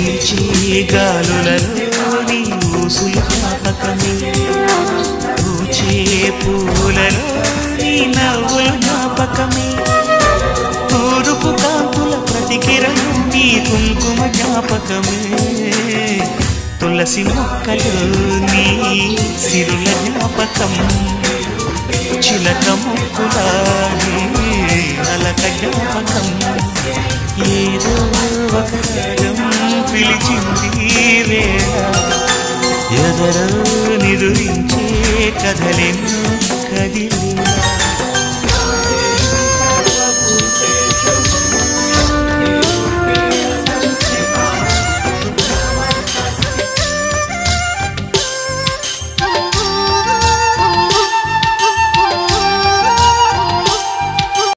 వీచే గాలులలో నీ ఊసులు జ్ఞాపకమే పూచే పూలలో నీ నవ్వులు జ్ఞాపకమే తూరుపు కాంతుల ప్రతికిరణం నీ కుంకుమ జ్ఞాపకమే తులసి మొక్కలు నీ సిరుల జ్ఞాపకం చిలక ముక్కుల అలక జ్ఞాపకం ఏదో ఒక రాగం పిలిచింది వేళ ఎదరో నిదురించే కథలెన్నో